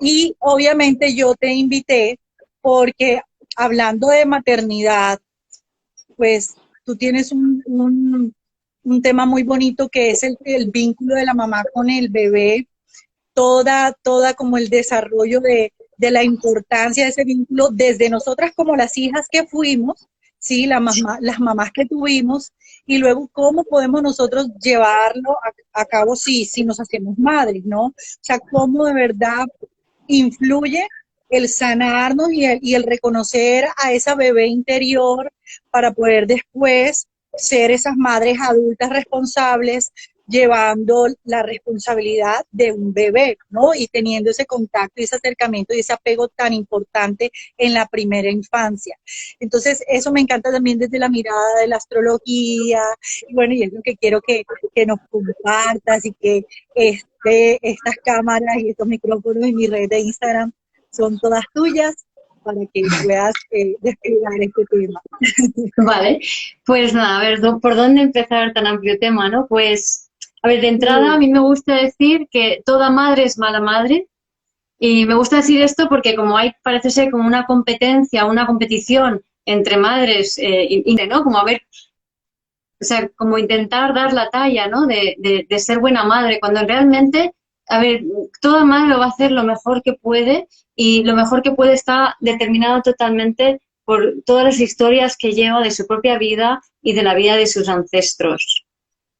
Y obviamente yo te invité porque hablando de maternidad, pues tú tienes un tema muy bonito que es el vínculo de la mamá con el bebé, toda como el desarrollo de la importancia de ese vínculo desde nosotras como las hijas que fuimos, ¿sí? Las mamás que tuvimos, y luego cómo podemos nosotros llevarlo a cabo si nos hacemos madres, ¿no? O sea, cómo de verdad influye el sanarnos y el reconocer a esa bebé interior para poder después ser esas madres adultas responsables, llevando la responsabilidad de un bebé, ¿no? Y teniendo ese contacto y ese acercamiento y ese apego tan importante en la primera infancia. Entonces, eso me encanta también desde la mirada de la astrología, y bueno, y es lo que quiero que nos compartas y que estas cámaras y estos micrófonos y mi red de Instagram son todas tuyas para que puedas desplegar este tema. Vale, pues nada, a ver, ¿por dónde empezar tan amplio tema, no? Pues, a ver, de entrada a mí me gusta decir que toda madre es mala madre, y me gusta decir esto porque como hay, parece ser como una competencia, una competición entre madres, ¿no? Como a ver, o sea, como intentar dar la talla, ¿no? De ser buena madre, cuando realmente, a ver, toda madre lo va a hacer lo mejor que puede, y lo mejor que puede está determinado totalmente por todas las historias que lleva de su propia vida y de la vida de sus ancestros.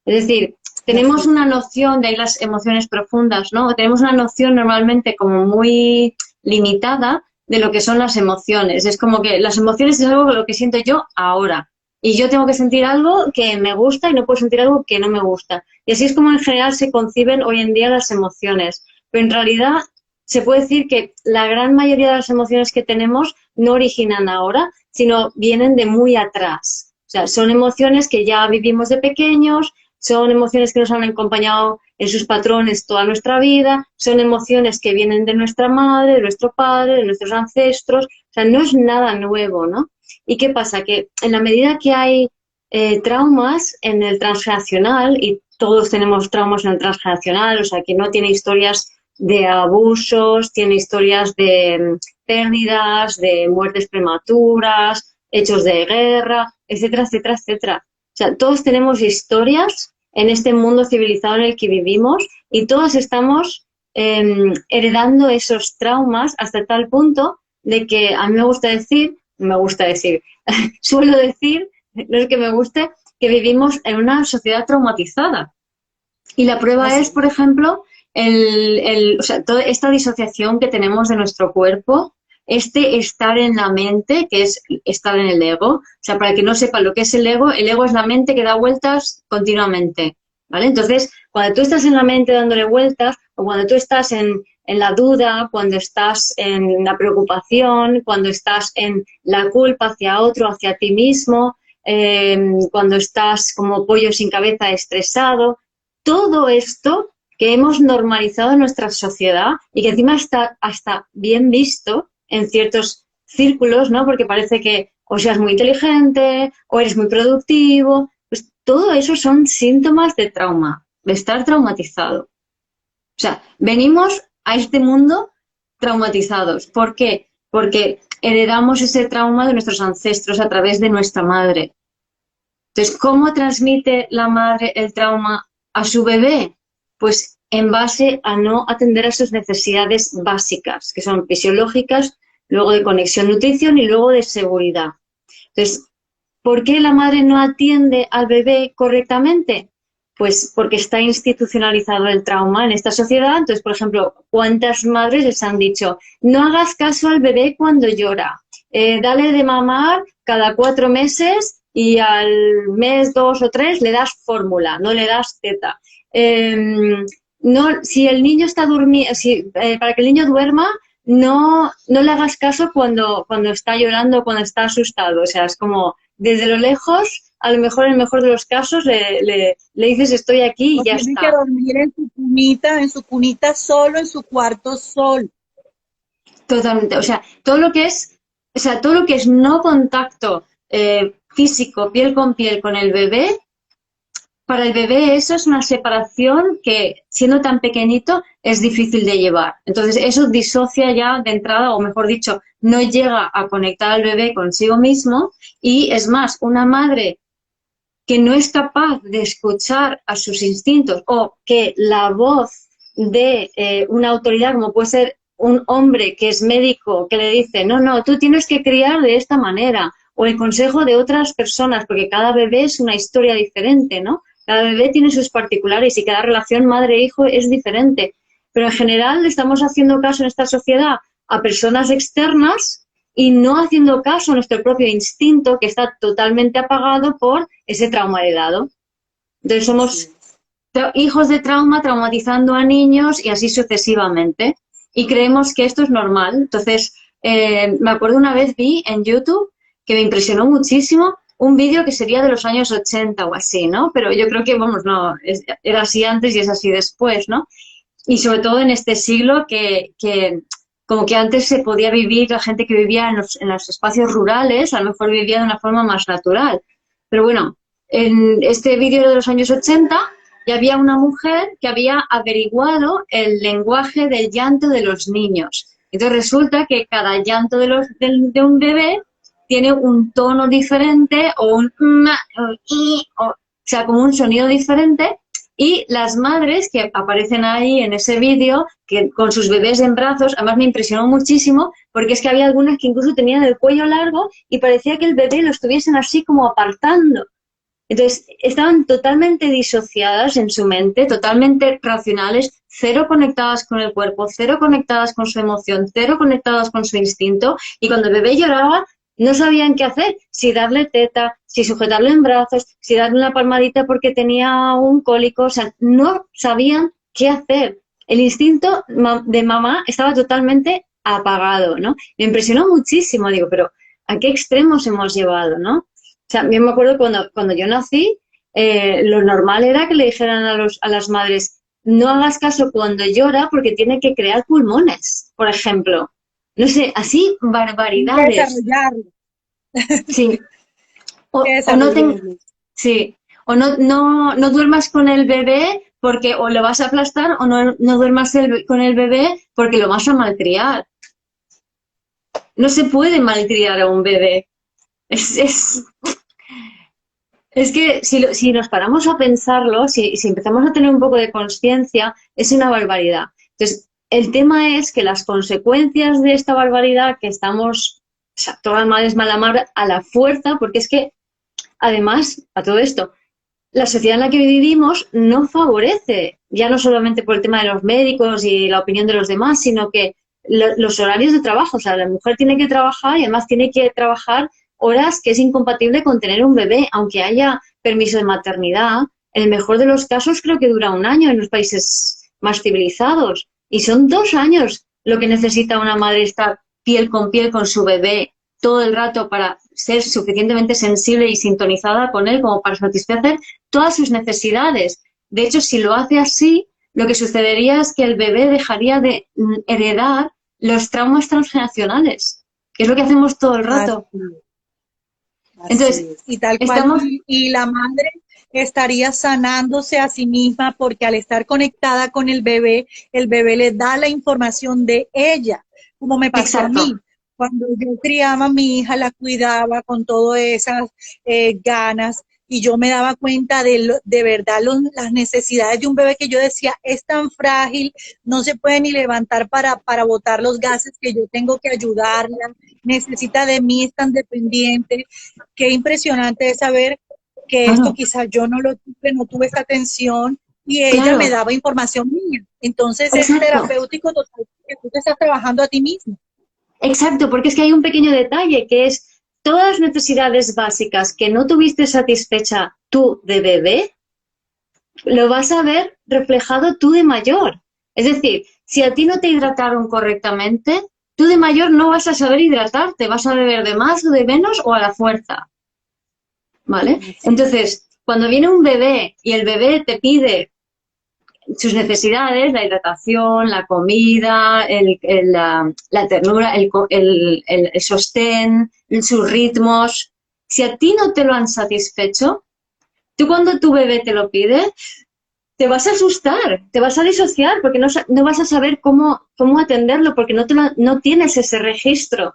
Es decir, tenemos una noción, de ahí las emociones profundas, ¿no? Tenemos una noción normalmente como muy limitada de lo que son las emociones. Es como que las emociones es algo lo que siento yo ahora. Y yo tengo que sentir algo que me gusta y no puedo sentir algo que no me gusta. Y así es como en general se conciben hoy en día las emociones. Pero en realidad se puede decir que la gran mayoría de las emociones que tenemos no originan ahora, sino vienen de muy atrás. O sea, son emociones que ya vivimos de pequeños, son emociones que nos han acompañado en sus patrones toda nuestra vida, son emociones que vienen de nuestra madre, de nuestro padre, de nuestros ancestros, o sea, no es nada nuevo, ¿no? ¿Y qué pasa? Que en la medida que hay traumas en el transgeneracional, y todos tenemos traumas en el transgeneracional, o sea, que no tiene historias de abusos, tiene historias de pérdidas, de muertes prematuras, hechos de guerra, etcétera, etcétera, etcétera. O sea, todos tenemos historias en este mundo civilizado en el que vivimos, y todos estamos heredando esos traumas hasta tal punto de que a mí me gusta decir, suelo decir, no es que me guste, que vivimos en una sociedad traumatizada. Y la prueba es, por ejemplo, o sea, toda esta disociación que tenemos de nuestro cuerpo, este estar en la mente, que es estar en el ego. O sea, para que no sepa lo que es el ego es la mente que da vueltas continuamente, ¿vale? Entonces, cuando tú estás en la mente dándole vueltas, o cuando tú estás en la duda, cuando estás en la preocupación, cuando estás en la culpa hacia otro, hacia ti mismo, cuando estás como pollo sin cabeza estresado, todo esto que hemos normalizado en nuestra sociedad y que encima está hasta bien visto en ciertos círculos, ¿no? Porque parece que o seas muy inteligente o eres muy productivo, pues todo eso son síntomas de trauma, de estar traumatizado. O sea, venimos a este mundo traumatizados. ¿Por qué? Porque heredamos ese trauma de nuestros ancestros a través de nuestra madre. Entonces, ¿cómo transmite la madre el trauma a su bebé? Pues en base a no atender a sus necesidades básicas, que son fisiológicas, luego de conexión, nutrición y luego de seguridad. Entonces, ¿por qué la madre no atiende al bebé correctamente? Pues porque está institucionalizado el trauma en esta sociedad. Entonces, por ejemplo, ¿cuántas madres les han dicho no hagas caso al bebé cuando llora? Dale de mamar cada 4 meses y al mes 2 o 3 le das fórmula, no le das teta. No, si el niño está durmiendo, para que el niño duerma, no le hagas caso cuando está llorando, cuando está asustado. O sea, es como desde lo lejos, a lo mejor en el mejor de los casos le dices estoy aquí y ya está. Tiene que dormir en su cunita solo, en su cuarto solo. Totalmente. O sea, todo lo que es no contacto físico, piel con el bebé, para el bebé eso es una separación que, siendo tan pequeñito, es difícil de llevar. Entonces, eso disocia ya de entrada, o mejor dicho, no llega a conectar al bebé consigo mismo y es más, una madre que no es capaz de escuchar a sus instintos o que la voz de una autoridad, como puede ser un hombre que es médico, que le dice, no, no, tú tienes que criar de esta manera, o el consejo de otras personas, porque cada bebé es una historia diferente, ¿no? Cada bebé tiene sus particulares y cada relación madre-hijo es diferente. Pero en general estamos haciendo caso en esta sociedad a personas externas y no haciendo caso a nuestro propio instinto, que está totalmente apagado por ese trauma heredado. Entonces somos hijos de trauma, traumatizando a niños y así sucesivamente. Y creemos que esto es normal. Entonces, me acuerdo una vez vi en YouTube, que me impresionó muchísimo, un vídeo que sería de los años 80 o así, ¿no? Pero yo creo que, vamos, no, era así antes y es así después, ¿no? Y sobre todo en este siglo que como que antes se podía vivir, la gente que vivía en los espacios rurales, a lo mejor vivía de una forma más natural. Pero bueno, en este vídeo de los años 80 ya había una mujer que había averiguado el lenguaje del llanto de los niños. Entonces resulta que cada llanto de un bebé tiene un tono diferente o un ma, o i, o sea, como un sonido diferente. Y las madres que aparecen ahí en ese vídeo, que con sus bebés en brazos, además me impresionó muchísimo, porque es que había algunas que incluso tenían el cuello largo y parecía que el bebé lo estuviesen así como apartando. Entonces, estaban totalmente disociadas en su mente, totalmente racionales, cero conectadas con el cuerpo, cero conectadas con su emoción, cero conectadas con su instinto. Y cuando el bebé lloraba, no sabían qué hacer, si darle teta, si sujetarlo en brazos, si darle una palmadita porque tenía un cólico, o sea, no sabían qué hacer. El instinto de mamá estaba totalmente apagado, ¿no? Me impresionó muchísimo, digo, pero ¿a qué extremos hemos llevado, no? O sea, yo me acuerdo cuando yo nací, lo normal era que le dijeran a las madres, no hagas caso cuando llora porque tiene que crear pulmones, por ejemplo. No sé, así barbaridades. Desarrollarlo. Sí. O no Desarrollarlo. sí. O no duermas con el bebé porque o lo vas a aplastar o no duermas con el bebé porque lo vas a malcriar. No se puede malcriar a un bebé. Es que si nos paramos a pensarlo, si empezamos a tener un poco de conciencia, es una barbaridad. Entonces, el tema es que las consecuencias de esta barbaridad que estamos, o sea, todas madres mala mar a la fuerza, porque es que, además, a todo esto, la sociedad en la que vivimos no favorece, ya no solamente por el tema de los médicos y la opinión de los demás, sino que los horarios de trabajo, o sea, la mujer tiene que trabajar y además tiene que trabajar horas que es incompatible con tener un bebé, aunque haya permiso de maternidad. En el mejor de los casos creo que dura 1 año en los países más civilizados. Y son 2 años lo que necesita una madre estar piel con su bebé todo el rato para ser suficientemente sensible y sintonizada con él como para satisfacer todas sus necesidades. De hecho, si lo hace así, lo que sucedería es que el bebé dejaría de heredar los traumas transgeneracionales, que es lo que hacemos todo el rato. Así Entonces, es. Y tal cual, y la madre estaría sanándose a sí misma porque al estar conectada con el bebé le da la información de ella, como me pasó a mí. Cuando yo criaba a mi hija, la cuidaba con todas esas ganas y yo me daba cuenta de verdad las necesidades de un bebé que yo decía, es tan frágil, no se puede ni levantar para botar los gases que yo tengo que ayudarla, necesita de mí, es tan dependiente. Qué impresionante es saber que esto quizás yo no lo tuve, no tuve esta atención y ella me daba información mía. Entonces es terapéutico total que tú te estás trabajando a ti mismo. Exacto, porque es que hay un pequeño detalle que es todas las necesidades básicas que no tuviste satisfecha tú de bebé, lo vas a ver reflejado tú de mayor. Es decir, si a ti no te hidrataron correctamente, tú de mayor no vas a saber hidratarte, vas a beber de más o de menos o a la fuerza. ¿Vale? Entonces, cuando viene un bebé y el bebé te pide sus necesidades, la hidratación, la comida, la ternura, el sostén, sus ritmos, si a ti no te lo han satisfecho, tú cuando tu bebé te lo pide, te vas a asustar, te vas a disociar porque no vas a saber cómo atenderlo porque no tienes ese registro.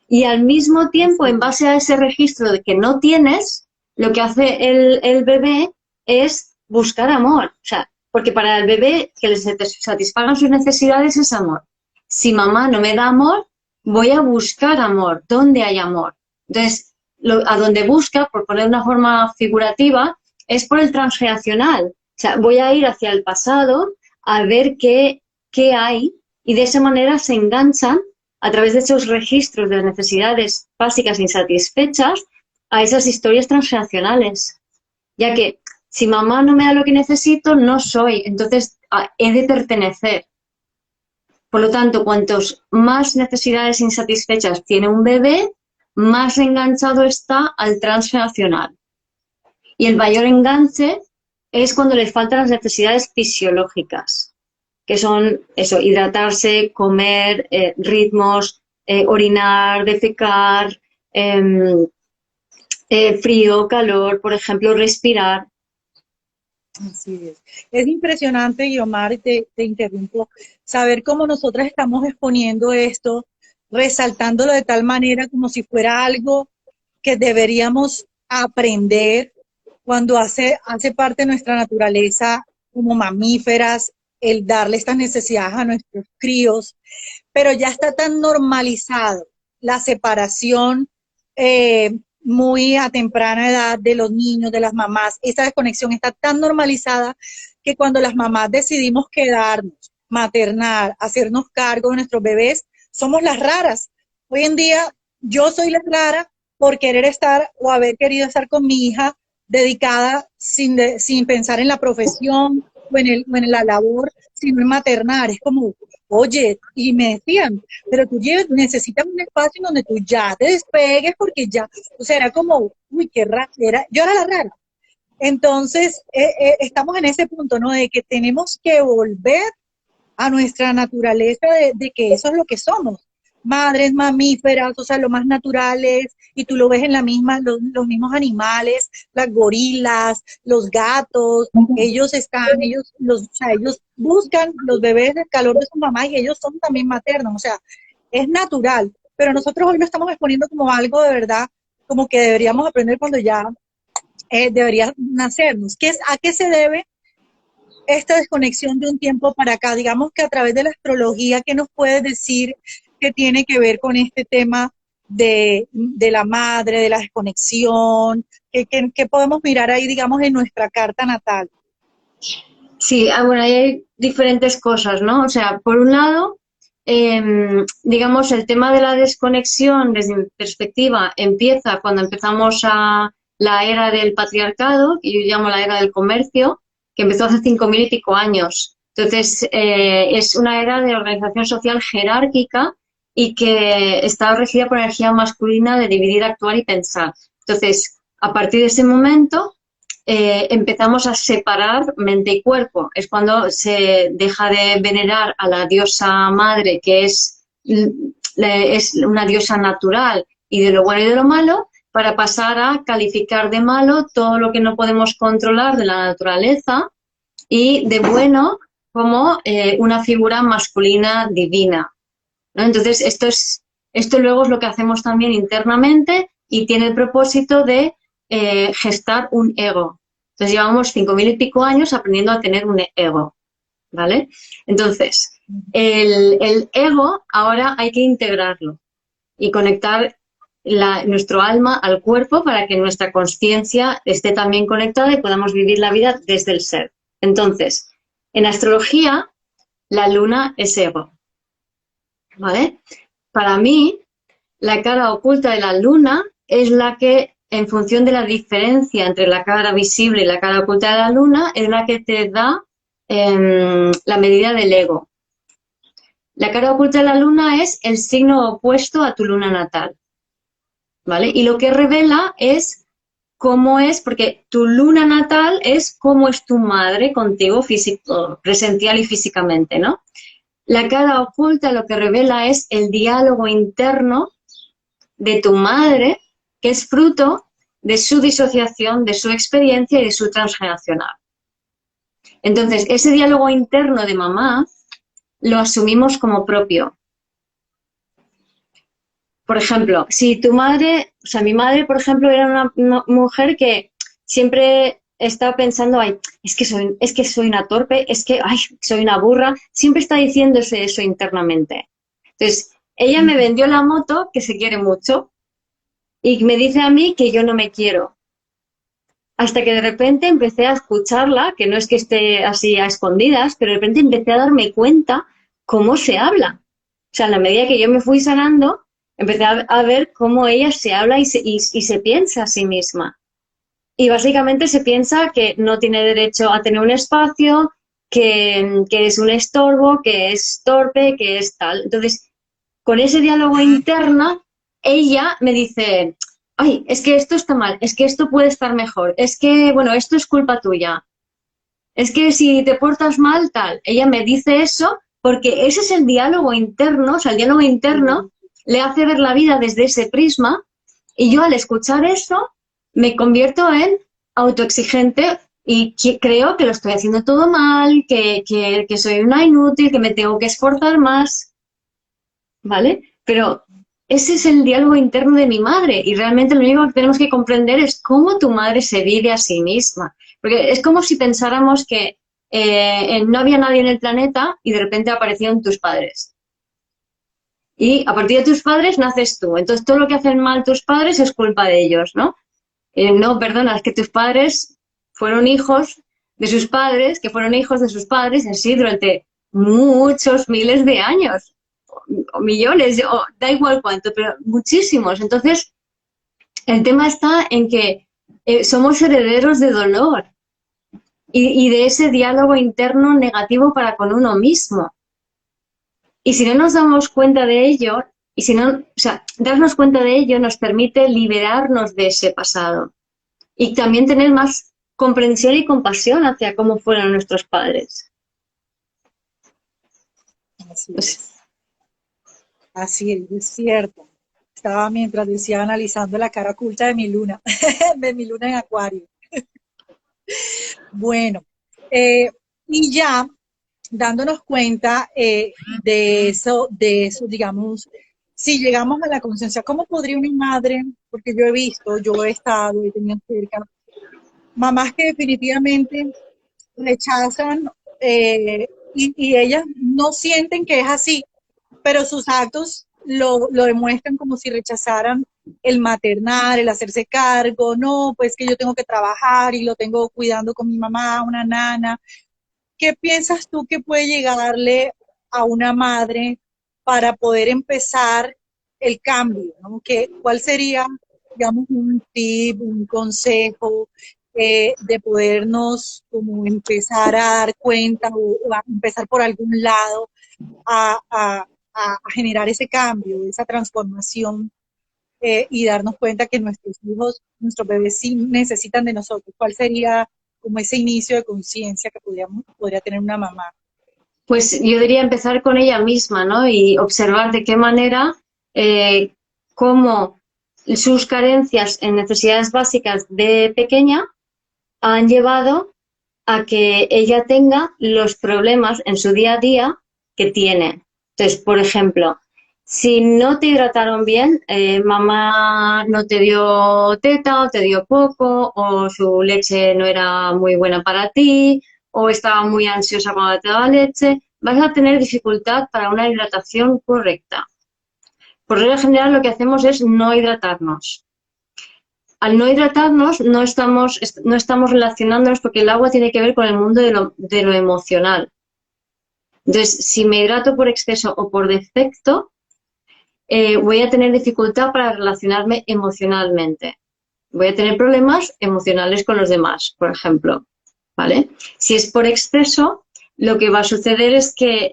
Y al mismo tiempo, en base a ese registro de que no tienes, lo que hace el bebé es buscar amor. O sea, porque para el bebé que le satisfagan sus necesidades es amor. Si mamá no me da amor, voy a buscar amor. ¿Dónde hay amor? Entonces, a donde busca, por poner una forma figurativa, es por el transgeneracional. O sea, voy a ir hacia el pasado a ver qué hay y de esa manera se enganchan a través de esos registros de las necesidades básicas insatisfechas a esas historias transgeneracionales. Ya que si mamá no me da lo que necesito, no soy, entonces he de pertenecer. Por lo tanto, cuantos más necesidades insatisfechas tiene un bebé, más enganchado está al transgeneracional. Y el mayor enganche es cuando le faltan las necesidades fisiológicas, que son eso, hidratarse, comer, ritmos, orinar, defecar, frío, calor, por ejemplo, respirar. Así es. Es impresionante, Guiomar, te interrumpo, saber cómo nosotras estamos exponiendo esto, resaltándolo de tal manera como si fuera algo que deberíamos aprender cuando hace parte de nuestra naturaleza como mamíferas, el darle estas necesidades a nuestros críos, pero ya está tan normalizado la separación muy a temprana edad de los niños, de las mamás. Esa desconexión está tan normalizada que cuando las mamás decidimos quedarnos, maternar, hacernos cargo de nuestros bebés, somos las raras. Hoy en día yo soy la rara por querer estar o haber querido estar con mi hija dedicada sin pensar en la profesión o en la labor, sino en maternar. Es como, oye, y me decían, pero tú necesitas un espacio en donde tú ya te despegues porque ya, o sea, era como, uy, qué rara, yo era la rara. Entonces, estamos en ese punto, ¿no? De que tenemos que volver a nuestra naturaleza de que eso es lo que somos. Madres mamíferas, o sea, lo más naturales, y tú lo ves en la misma, los mismos animales, las gorilas, los gatos, ellos o sea, ellos buscan los bebés del calor de su mamá y ellos son también maternos, o sea, es natural, pero nosotros hoy lo estamos exponiendo como algo de verdad, como que deberíamos aprender cuando ya debería nacernos. ¿A qué se debe esta desconexión de un tiempo para acá? Digamos que a través de la astrología, ¿qué nos puedes decir que tiene que ver con este tema de la madre, de la desconexión? ¿Qué podemos mirar ahí, digamos, en nuestra carta natal? Sí, bueno, ahí hay diferentes cosas, ¿no? O sea, por un lado, digamos, el tema de la desconexión, desde mi perspectiva, empieza cuando empezamos a la era del patriarcado, que yo llamo la era del comercio, que empezó hace 5.000 y pico años. Entonces, es una era de organización social jerárquica y que está regida por energía masculina de dividir, actuar y pensar. Entonces, a partir de ese momento, empezamos a separar mente y cuerpo. Es cuando se deja de venerar a la diosa madre, que es una diosa natural y de lo bueno y de lo malo, para pasar a calificar de malo todo lo que no podemos controlar de la naturaleza y de bueno como una figura masculina divina, ¿no? Entonces, esto luego es lo que hacemos también internamente y tiene el propósito de gestar un ego. Entonces, llevamos 5.000 y pico años aprendiendo a tener un ego, ¿vale? Entonces, el ego ahora hay que integrarlo y conectar nuestro alma al cuerpo para que nuestra conciencia esté también conectada y podamos vivir la vida desde el ser. Entonces, en astrología, la luna es ego, ¿vale? Para mí, la cara oculta de la luna es la que, en función de la diferencia entre la cara visible y la cara oculta de la luna, es la que te da la medida del ego. La cara oculta de la luna es el signo opuesto a tu luna natal, ¿vale? Y lo que revela es cómo es, porque tu luna natal es cómo es tu madre contigo físico, presencial y físicamente, ¿no? La cara oculta lo que revela es el diálogo interno de tu madre, que es fruto de su disociación, de su experiencia y de su transgeneracional. Entonces, ese diálogo interno de mamá lo asumimos como propio. Por ejemplo, si tu madre, o sea, mi madre, por ejemplo, era una mujer que siempre está pensando, ay, es que soy una torpe, es que, ay, soy una burra, siempre está diciéndose eso internamente. Entonces, ella me vendió la moto que se quiere mucho y me dice a mí que yo no me quiero. Hasta que de repente empecé a escucharla, que no es que esté así a escondidas, pero de repente empecé a darme cuenta cómo se habla. O sea, en la medida que yo me fui sanando, empecé a ver cómo ella se habla y se piensa a sí misma. Y básicamente se piensa que no tiene derecho a tener un espacio, que es un estorbo, que es torpe, que es tal. Entonces, con ese diálogo interno, ella me dice, ay, es que esto está mal, es que esto puede estar mejor, es que, bueno, esto es culpa tuya, es que si te portas mal, tal. Ella me dice eso porque ese es el diálogo interno, o sea, el diálogo interno le hace ver la vida desde ese prisma y yo al escuchar eso me convierto en autoexigente y creo que lo estoy haciendo todo mal, que soy una inútil, que me tengo que esforzar más, ¿vale? Pero ese es el diálogo interno de mi madre y realmente lo único que tenemos que comprender es cómo tu madre se vive a sí misma. Porque es como si pensáramos que no había nadie en el planeta y de repente aparecieron tus padres. Y a partir de tus padres naces tú. Entonces todo lo que hacen mal tus padres es culpa de ellos, ¿no? No, perdona, es que tus padres fueron hijos de sus padres, que fueron hijos de sus padres, así durante muchos miles de años, o millones, o da igual cuánto, pero muchísimos. Entonces, el tema está en que somos herederos de dolor y de ese diálogo interno negativo para con uno mismo. Y si no nos damos cuenta de ello, y si no, o sea, darnos cuenta de ello nos permite liberarnos de ese pasado y también tener más comprensión y compasión hacia cómo fueron nuestros padres. Así es. Así es cierto. Estaba mientras decía analizando la cara oculta de mi luna, de mi luna en Acuario. Bueno, y ya dándonos cuenta de eso, digamos, si llegamos a la conciencia, ¿cómo podría una madre? Porque yo he visto, yo he estado, he tenido cerca, mamás que definitivamente rechazan y ellas no sienten que es así, pero sus actos lo demuestran como si rechazaran el maternar, el hacerse cargo, no, pues que yo tengo que trabajar y lo tengo cuidando con mi mamá, una nana. ¿Qué piensas tú que puede llegarle a una madre para poder empezar el cambio, ¿no? ¿Cuál sería, digamos, un tip, un consejo de podernos como empezar a dar cuenta o a empezar por algún lado a, a- a generar ese cambio, esa transformación y darnos cuenta que nuestros hijos, nuestros bebés sí necesitan de nosotros? ¿Cuál sería como ese inicio de conciencia que podría tener una mamá? Pues yo diría empezar con ella misma, ¿no? Y observar de qué manera, cómo sus carencias en necesidades básicas de pequeña han llevado a que ella tenga los problemas en su día a día que tiene. Entonces, por ejemplo, si no te hidrataron bien, mamá no te dio teta o te dio poco, o su leche no era muy buena para ti, o estaba muy ansiosa cuando te daba leche, vas a tener dificultad para una hidratación correcta. Por regla general, lo que hacemos es no hidratarnos. Al no hidratarnos, no estamos relacionándonos porque el agua tiene que ver con el mundo de lo emocional. Entonces, si me hidrato por exceso o por defecto, voy a tener dificultad para relacionarme emocionalmente. Voy a tener problemas emocionales con los demás, por ejemplo. ¿Vale? Si es por exceso, lo que va a suceder es que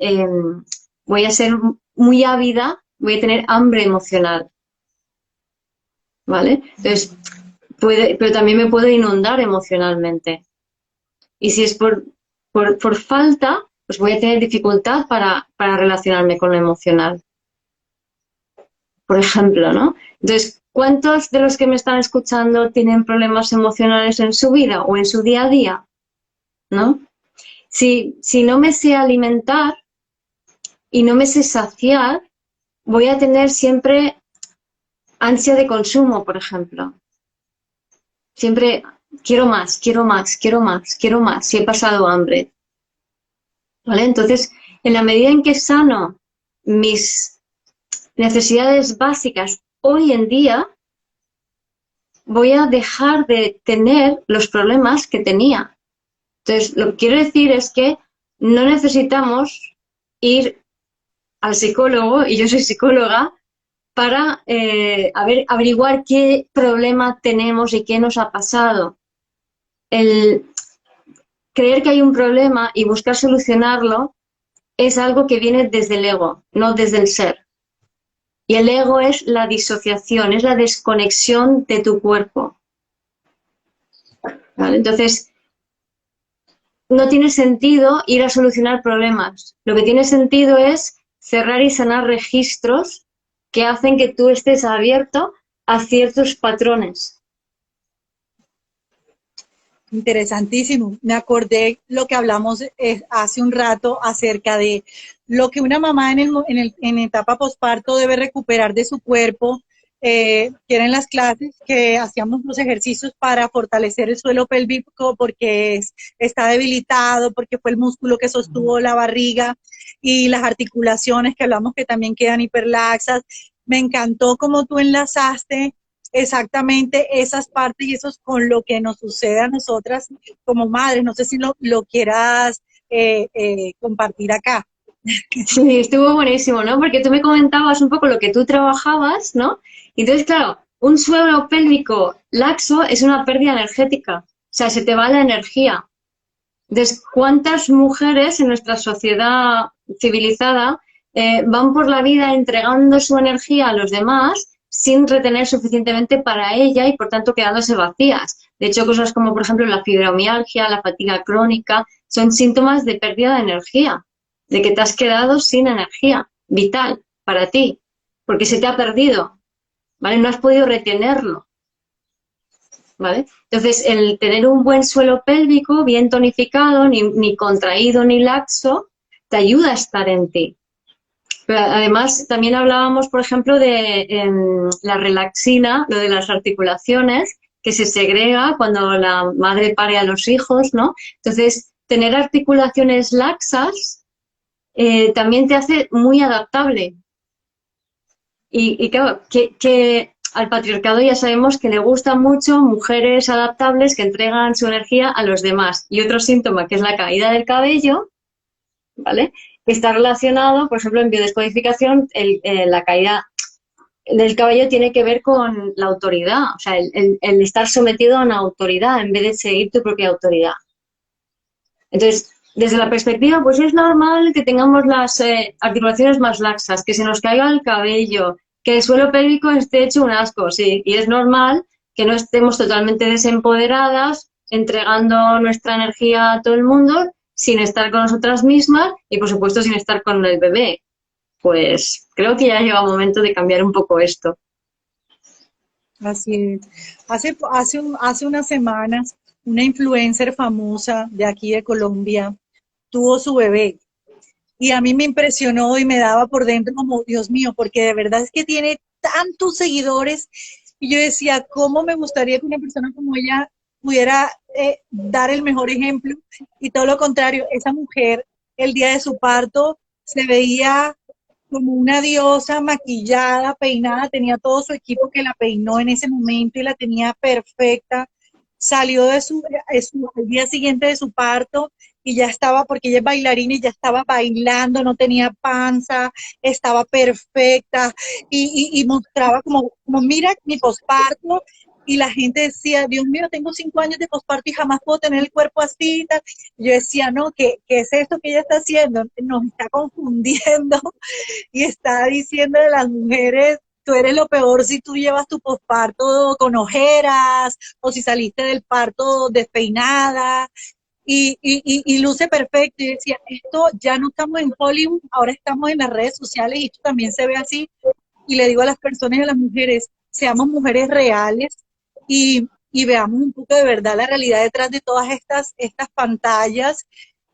voy a ser muy ávida, voy a tener hambre emocional. ¿Vale? Entonces, pero también me puedo inundar emocionalmente. Y si es por falta, pues voy a tener dificultad para relacionarme con lo emocional. Por ejemplo, ¿no? Entonces, ¿cuántos de los que me están escuchando tienen problemas emocionales en su vida o en su día a día? ¿No? Si no me sé alimentar y no me sé saciar, voy a tener siempre ansia de consumo, por ejemplo. Siempre quiero más, quiero más, quiero más, quiero más, si he pasado hambre. ¿Vale? Entonces, en la medida en que sano mis necesidades básicas hoy en día, voy a dejar de tener los problemas que tenía. Entonces, lo que quiero decir es que no necesitamos ir al psicólogo, y yo soy psicóloga, para averiguar qué problema tenemos y qué nos ha pasado. El creer que hay un problema y buscar solucionarlo es algo que viene desde el ego, no desde el ser. Y el ego es la disociación, es la desconexión de tu cuerpo. ¿Vale? Entonces, no tiene sentido ir a solucionar problemas. Lo que tiene sentido es cerrar y sanar registros que hacen que tú estés abierto a ciertos patrones. Interesantísimo. Me acordé lo que hablamos hace un rato acerca de lo que una mamá en etapa posparto debe recuperar de su cuerpo, que eran las clases que hacíamos los ejercicios para fortalecer el suelo pélvico porque está debilitado, porque fue el músculo que sostuvo la barriga y las articulaciones que hablamos que también quedan hiperlaxas. Me encantó cómo tú enlazaste exactamente esas partes y eso es con lo que nos sucede a nosotras como madres. No sé si lo quieras compartir acá. Sí, estuvo buenísimo, ¿no? Porque tú me comentabas un poco lo que tú trabajabas, ¿no? Y entonces, claro, un suelo pélvico laxo es una pérdida energética. O sea, se te va la energía. Entonces, ¿cuántas mujeres en nuestra sociedad civilizada van por la vida entregando su energía a los demás sin retener suficientemente para ella y, por tanto, quedándose vacías? De hecho, cosas como, por ejemplo, la fibromialgia, la fatiga crónica, son síntomas de pérdida de energía, de que te has quedado sin energía vital para ti, porque se te ha perdido, ¿vale? No has podido retenerlo. ¿Vale? Entonces, el tener un buen suelo pélvico, bien tonificado, ni contraído ni laxo, te ayuda a estar en ti. Pero además, también hablábamos, por ejemplo, de la relaxina, lo de las articulaciones, que se segrega cuando la madre pare a los hijos, ¿no? Entonces, tener articulaciones laxas también te hace muy adaptable. Y claro, que al patriarcado ya sabemos que le gustan mucho mujeres adaptables que entregan su energía a los demás. Y otro síntoma, que es la caída del cabello, ¿vale? Que está relacionado, por ejemplo, en biodescodificación, la caída del cabello tiene que ver con la autoridad, o sea, el estar sometido a una autoridad en vez de seguir tu propia autoridad. Entonces, desde la perspectiva, pues es normal que tengamos las articulaciones más laxas, que se nos caiga el cabello, que el suelo pélvico esté hecho un asco, sí, y es normal que no estemos totalmente desempoderadas, entregando nuestra energía a todo el mundo, sin estar con nosotras mismas y, por supuesto, sin estar con el bebé. Pues creo que ya llega el momento de cambiar un poco esto. Así es. Hace unas semanas, una influencer famosa de aquí de Colombia tuvo su bebé. Y a mí me impresionó y me daba por dentro como, Dios mío, porque de verdad es que tiene tantos seguidores. Y yo decía, ¿cómo me gustaría que una persona como ella pudiera dar el mejor ejemplo? Y todo lo contrario, esa mujer, el día de su parto, se veía como una diosa maquillada, peinada, tenía todo su equipo que la peinó en ese momento y la tenía perfecta. Salió al día siguiente de su parto y ya estaba, porque ella es bailarina y ya estaba bailando, no tenía panza, estaba perfecta y mostraba como, mira mi posparto. Y la gente decía, Dios mío, tengo 5 años de posparto y jamás puedo tener el cuerpo así. Tal. Yo decía, no, ¿qué es esto que ella está haciendo? Nos está confundiendo y está diciendo de las mujeres, tú eres lo peor si tú llevas tu posparto con ojeras o si saliste del parto despeinada y luce perfecto. Y decía, esto ya no estamos en Hollywood, ahora estamos en las redes sociales y esto también se ve así. Y le digo a las personas y a las mujeres, seamos mujeres reales y veamos un poco de verdad la realidad detrás de todas estas pantallas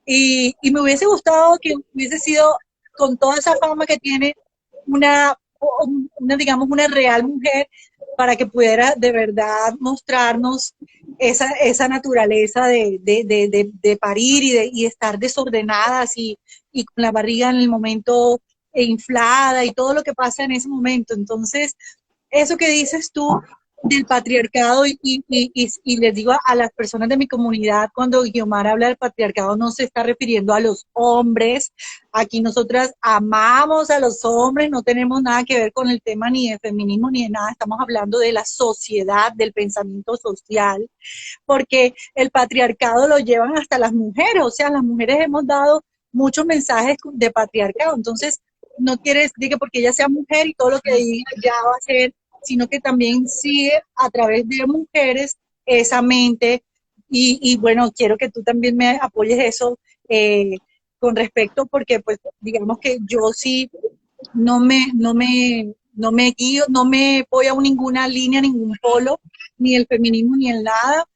Y me hubiese gustado que hubiese sido, con toda esa fama que tiene, digamos, una real mujer para que pudiera de verdad mostrarnos esa naturaleza de parir y estar desordenadas y con la barriga en el momento inflada y todo lo que pasa en ese momento. Entonces, eso que dices tú del patriarcado y les digo a las personas de mi comunidad, cuando Guiomar habla del patriarcado no se está refiriendo a los hombres. Aquí nosotras amamos a los hombres, no tenemos nada que ver con el tema ni de feminismo ni de nada, estamos hablando de la sociedad, del pensamiento social, porque el patriarcado lo llevan hasta las mujeres, o sea, las mujeres hemos dado muchos mensajes de patriarcado, entonces no quiere decir que porque ella sea mujer y todo lo que diga ya va a ser, sino que también sigue a través de mujeres esa mente y bueno, quiero que tú también me apoyes eso con respecto, porque pues digamos que yo sí no me guío, no me voy a ninguna línea, ningún polo, ni el feminismo ni el nada.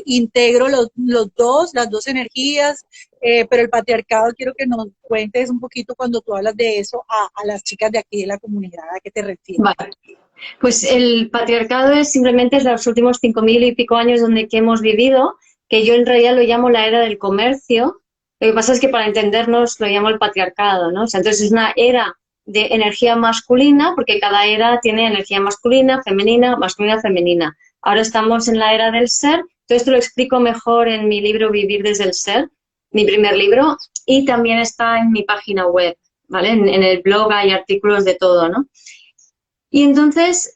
Integro las dos energías, pero el patriarcado quiero que nos cuentes un poquito cuando tú hablas de eso a las chicas de aquí de la comunidad, ¿a qué te refieres? Vale. Pues el patriarcado es simplemente los últimos 5000 y pico años que hemos vivido, que yo en realidad lo llamo la era del comercio. Lo que pasa es que para entendernos lo llamo el patriarcado, ¿no? O sea, entonces es una era de energía masculina, porque cada era tiene energía masculina, masculina, femenina. Ahora estamos en la era del ser, todo esto lo explico mejor en mi libro Vivir desde el Ser, mi primer libro, y también está en mi página web, ¿vale? En el blog hay artículos de todo, ¿no? Y entonces,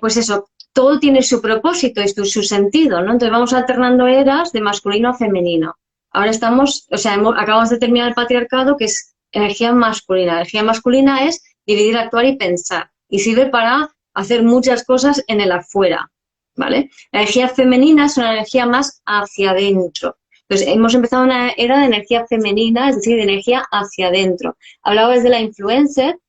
pues eso, todo tiene su propósito y su sentido, ¿no? Entonces vamos alternando eras de masculino a femenino. Ahora estamos, o sea, acabamos de terminar el patriarcado, que es energía masculina. La energía masculina es dividir, actuar y pensar. Y sirve para hacer muchas cosas en el afuera, ¿vale? La energía femenina es una energía más hacia adentro. Entonces, hemos empezado una era de energía femenina, es decir, de energía hacia adentro. Hablabas de la influencer,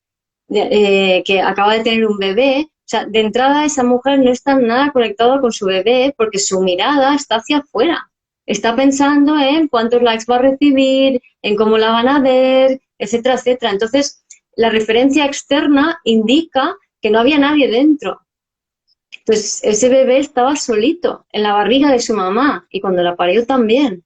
que acaba de tener un bebé. O sea, de entrada esa mujer no está nada conectada con su bebé porque su mirada está hacia afuera. Está pensando en cuántos likes va a recibir, en cómo la van a ver, etcétera, etcétera. Entonces, la referencia externa indica que no había nadie dentro. Entonces, ese bebé estaba solito en la barriga de su mamá y cuando la parió también.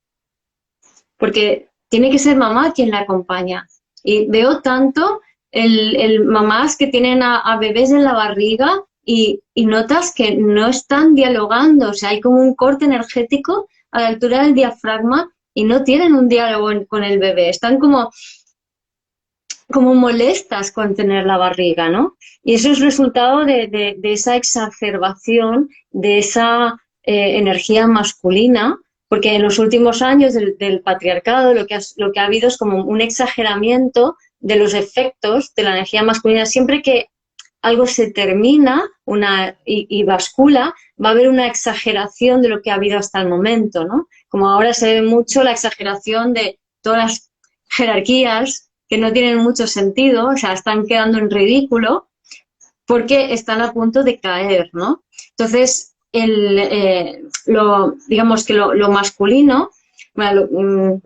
Porque tiene que ser mamá quien la acompaña. Y veo tanto el mamás que tienen a bebés en la barriga y notas que no están dialogando, o sea, hay como un corte energético a la altura del diafragma y no tienen un diálogo con el bebé, están como molestas con tener la barriga, ¿no? Y eso es resultado de esa exacerbación, de esa energía masculina, porque en los últimos años del patriarcado lo que ha habido es como un exageramiento de los efectos de la energía masculina. Siempre que algo se termina y bascula, va a haber una exageración de lo que ha habido hasta el momento, ¿no? Como ahora se ve mucho la exageración de todas las jerarquías que no tienen mucho sentido, o sea, están quedando en ridículo porque están a punto de caer, ¿no? Entonces, digamos que lo masculino, bueno,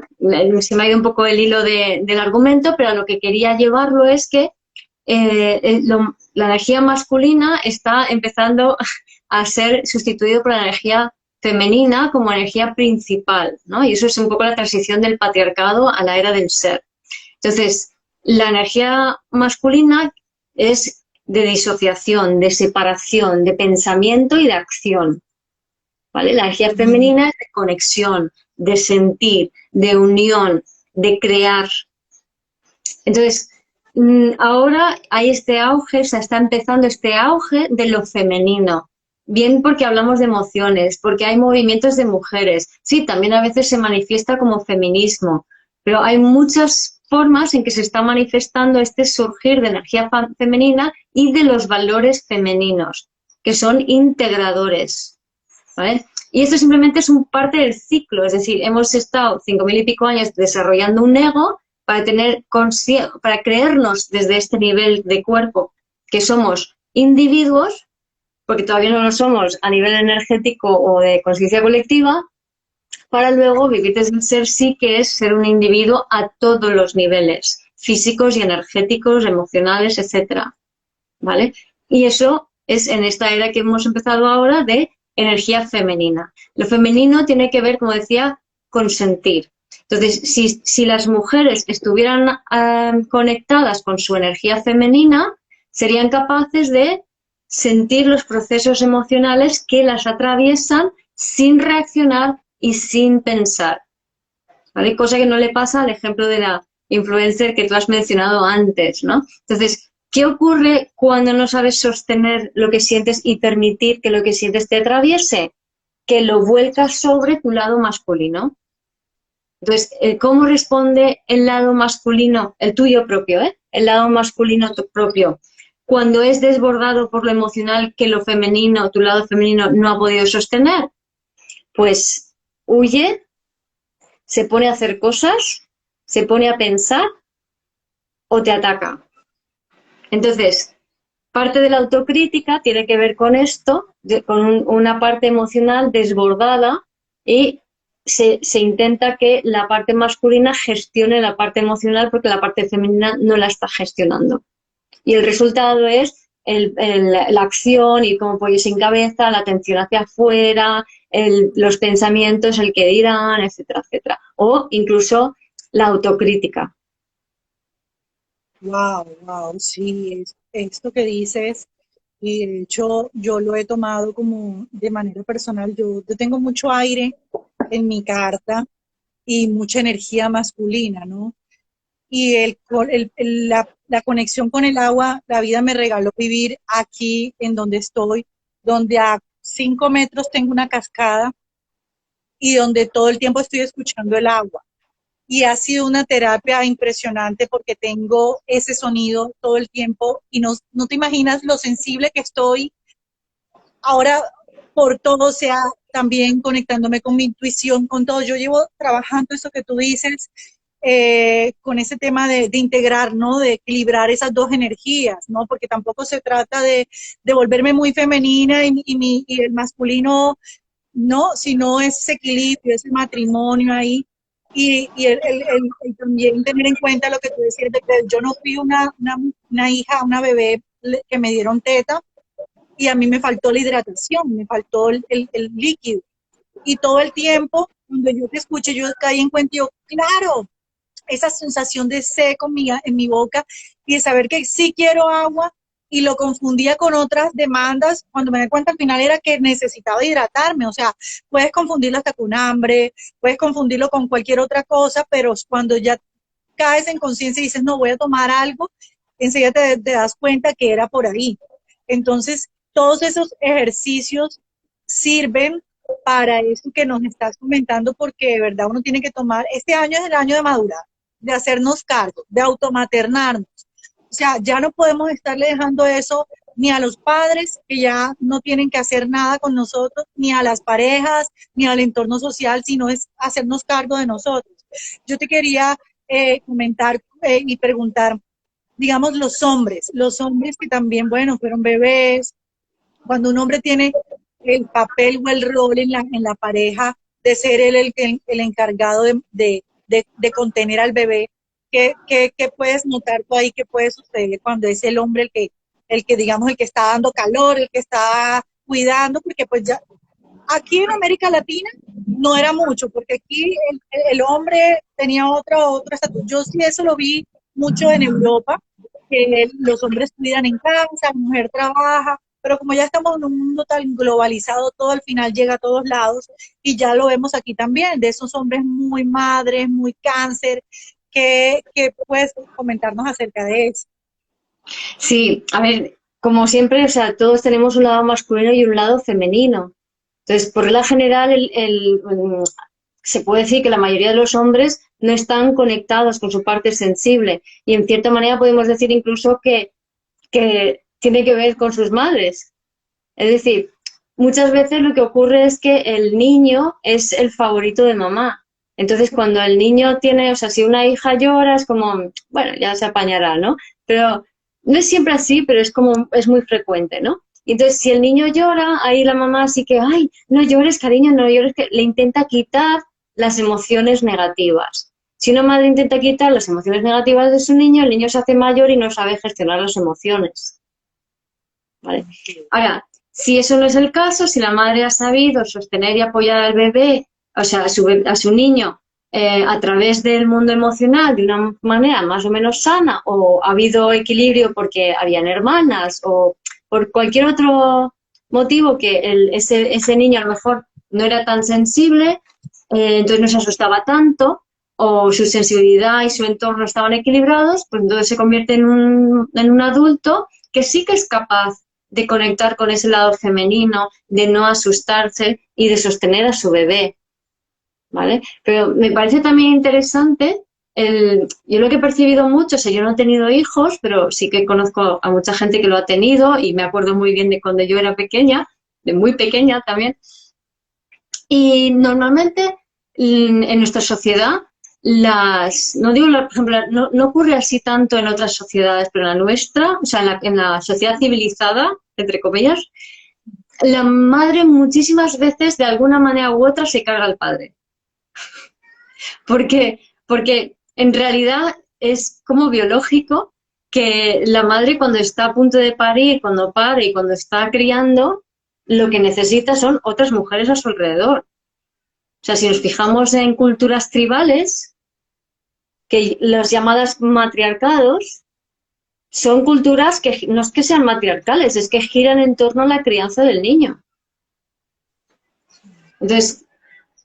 se me ha ido un poco el hilo del argumento, pero a lo que quería llevarlo es que la energía masculina está empezando a ser sustituido por la energía femenina como energía principal, ¿no? Y eso es un poco la transición del patriarcado a la era del ser. Entonces, la energía masculina es de disociación, de separación, de pensamiento y de acción, ¿vale? La energía femenina es de conexión, de sentir, de unión, de crear. Entonces, ahora hay este auge, o sea, está empezando este auge de lo femenino. Bien porque hablamos de emociones, porque hay movimientos de mujeres. Sí, también a veces se manifiesta como feminismo, pero hay muchas formas en que se está manifestando este surgir de energía femenina y de los valores femeninos, que son integradores, ¿vale? Y esto simplemente es un parte del ciclo, es decir, hemos estado 5000 y pico años desarrollando un ego para creernos desde este nivel de cuerpo que somos individuos, porque todavía no lo somos a nivel energético o de conciencia colectiva, para luego vivir desde el ser sí, que es ser un individuo a todos los niveles, físicos y energéticos, emocionales, etcétera, ¿vale? Y eso es en esta era que hemos empezado ahora de energía femenina. Lo femenino tiene que ver, como decía, con sentir. Entonces, si las mujeres estuvieran conectadas con su energía femenina, serían capaces de sentir los procesos emocionales que las atraviesan sin reaccionar y sin pensar, ¿vale? Cosa que no le pasa al ejemplo de la influencer que tú has mencionado antes, ¿no? Entonces, ¿qué ocurre cuando no sabes sostener lo que sientes y permitir que lo que sientes te atraviese? Que lo vuelcas sobre tu lado masculino. Entonces, ¿cómo responde el lado masculino, el tuyo propio, el lado masculino propio, cuando es desbordado por lo emocional que lo femenino, tu lado femenino, no ha podido sostener? Pues huye, se pone a hacer cosas, se pone a pensar o te ataca. Entonces, parte de la autocrítica tiene que ver con esto, con una parte emocional desbordada, y se intenta que la parte masculina gestione la parte emocional porque la parte femenina no la está gestionando. Y el resultado es la acción, y como pollo sin cabeza, la atención hacia afuera, los pensamientos, el que dirán, etcétera, etcétera. O incluso la autocrítica. Wow, wow, sí, esto que dices, y de hecho yo lo he tomado como de manera personal. Yo tengo mucho aire en mi carta y mucha energía masculina, ¿no? Y la conexión con el agua, la vida me regaló vivir aquí en donde estoy, donde a 5 metros tengo una cascada y donde todo el tiempo estoy escuchando el agua. Y ha sido una terapia impresionante porque tengo ese sonido todo el tiempo y no te imaginas lo sensible que estoy ahora por todo, o sea, también conectándome con mi intuición, con todo. Yo llevo trabajando eso que tú dices, con ese tema de integrar, ¿no? De equilibrar esas dos energías, ¿no? Porque tampoco se trata de volverme muy femenina y el masculino, no, sino ese equilibrio, ese matrimonio ahí. Y el también tener en cuenta lo que tú decías, de que yo no fui una hija, una bebé que me dieron teta, y a mí me faltó la hidratación, me faltó el líquido. Y todo el tiempo, cuando yo te escuché, yo caí en cuenta, y yo, claro, esa sensación de seco en mi boca y de saber que sí quiero agua, y lo confundía con otras demandas. Cuando me di cuenta al final era que necesitaba hidratarme. O sea, puedes confundirlo hasta con hambre, puedes confundirlo con cualquier otra cosa, pero cuando ya caes en conciencia y dices, no, voy a tomar algo, enseguida te das cuenta que era por ahí. Entonces, todos esos ejercicios sirven para eso que nos estás comentando, porque de verdad uno tiene que tomar, este año es el año de madurar, de hacernos cargo, de automaternarnos. O sea, ya no podemos estarle dejando eso ni a los padres, que ya no tienen que hacer nada con nosotros, ni a las parejas, ni al entorno social, sino es hacernos cargo de nosotros. Yo te quería comentar y preguntar, digamos, los hombres que también, bueno, fueron bebés, cuando un hombre tiene el papel o el rol en la pareja de ser el encargado de contener al bebé, ¿qué puedes notar tú ahí? ¿Qué puede suceder cuando es el hombre el que digamos, el que está dando calor, el que está cuidando? Porque pues ya aquí en América Latina no era mucho, porque aquí el hombre tenía otro estatus. Yo sí eso lo vi mucho en Europa, que los hombres cuidan en casa, la mujer trabaja, pero como ya estamos en un mundo tan globalizado, todo al final llega a todos lados, y ya lo vemos aquí también, de esos hombres muy madres, muy cáncer. ¿Qué puedes comentarnos acerca de eso? Sí, a ver, como siempre, o sea, todos tenemos un lado masculino y un lado femenino. Entonces, por regla general, se puede decir que la mayoría de los hombres no están conectados con su parte sensible, y en cierta manera podemos decir incluso que tiene que ver con sus madres. Es decir, muchas veces lo que ocurre es que el niño es el favorito de mamá. Entonces, cuando el niño tiene, o sea, si una hija llora, es como, bueno, ya se apañará, ¿no? Pero no es siempre así, pero es como, es muy frecuente, ¿no? Y entonces, si el niño llora, ahí la mamá sí que, ay, no llores, cariño, no llores, que le intenta quitar las emociones negativas. Si una madre intenta quitar las emociones negativas de su niño, el niño se hace mayor y no sabe gestionar las emociones. ¿Vale? Ahora, si eso no es el caso, si la madre ha sabido sostener y apoyar al bebé, o sea, a su niño, a través del mundo emocional de una manera más o menos sana, o ha habido equilibrio porque habían hermanas, o por cualquier otro motivo que ese niño a lo mejor no era tan sensible, entonces no se asustaba tanto, o su sensibilidad y su entorno estaban equilibrados, pues entonces se convierte en un adulto que sí que es capaz de conectar con ese lado femenino, de no asustarse y de sostener a su bebé, ¿vale? Pero me parece también interesante, yo lo que he percibido mucho, o sea, yo no he tenido hijos, pero sí que conozco a mucha gente que lo ha tenido y me acuerdo muy bien de cuando yo era pequeña, de muy pequeña también, y normalmente en nuestra sociedad, no digo, por ejemplo, no ocurre así tanto en otras sociedades, pero en la nuestra, o sea, en la sociedad civilizada, entre comillas, la madre muchísimas veces, de alguna manera u otra, se carga al padre. ¿Por qué? Porque en realidad es como biológico que la madre cuando está a punto de parir, cuando pare y cuando está criando, lo que necesita son otras mujeres a su alrededor. O sea, si nos fijamos en culturas tribales, que las llamadas matriarcados son culturas que no es que sean matriarcales, es que giran en torno a la crianza del niño. Entonces,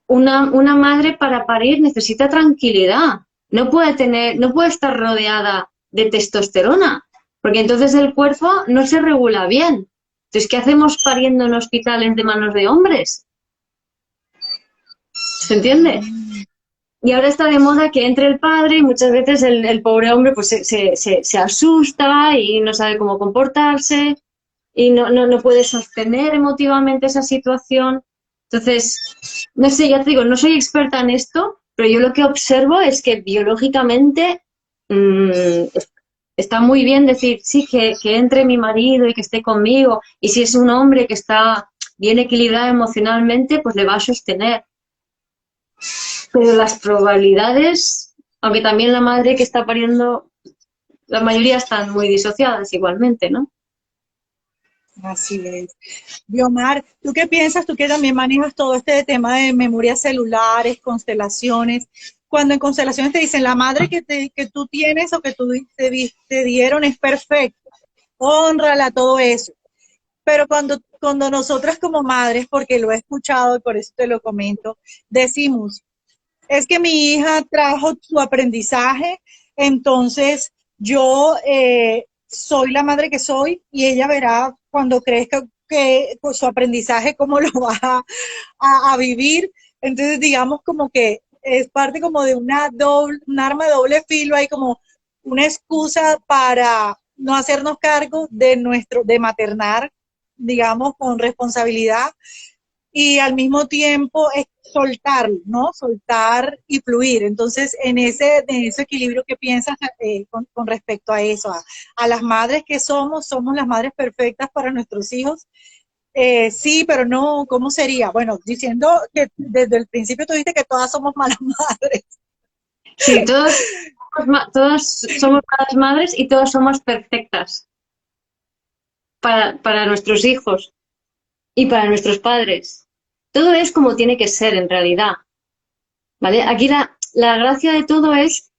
una madre para parir necesita tranquilidad. No puede estar rodeada de testosterona, porque entonces el cuerpo no se regula bien. Entonces, ¿qué hacemos pariendo en hospitales de manos de hombres? ¿Se entiende? Y ahora está de moda que entre el padre y muchas veces el pobre hombre pues se asusta y no sabe cómo comportarse y no puede sostener emotivamente esa situación. Entonces, no sé, ya te digo, no soy experta en esto, pero yo lo que observo es que biológicamente está muy bien decir, sí, que entre mi marido y que esté conmigo, y si es un hombre que está bien equilibrado emocionalmente, pues le va a sostener. Pero las probabilidades, aunque también la madre que está pariendo, la mayoría están muy disociadas igualmente, ¿no? Así es. Biomar, ¿tú qué piensas? Tú que también manejas todo este tema de memorias celulares, constelaciones. Cuando en constelaciones te dicen la madre que tú tienes o que te dieron es perfecta, hónrala, todo eso. Pero cuando nosotras como madres, porque lo he escuchado y por eso te lo comento, decimos, es que mi hija trajo su aprendizaje, entonces yo soy la madre que soy y ella verá cuando crezca que pues, su aprendizaje cómo lo va a vivir. Entonces digamos como que es parte como de un arma de doble filo, hay como una excusa para no hacernos cargo de maternar, digamos, con responsabilidad y al mismo tiempo es soltar, ¿no? Soltar y fluir. Entonces, en ese equilibrio, ¿qué piensas con respecto a eso? A las madres que somos las madres perfectas para nuestros hijos. Sí, pero no, ¿cómo sería? Bueno, diciendo que desde el principio tú dijiste que todas somos malas madres. Sí, todos somos malas madres y todos somos perfectas para nuestros hijos y para nuestros padres. Todo es como tiene que ser en realidad, ¿vale? Aquí la gracia de todo es,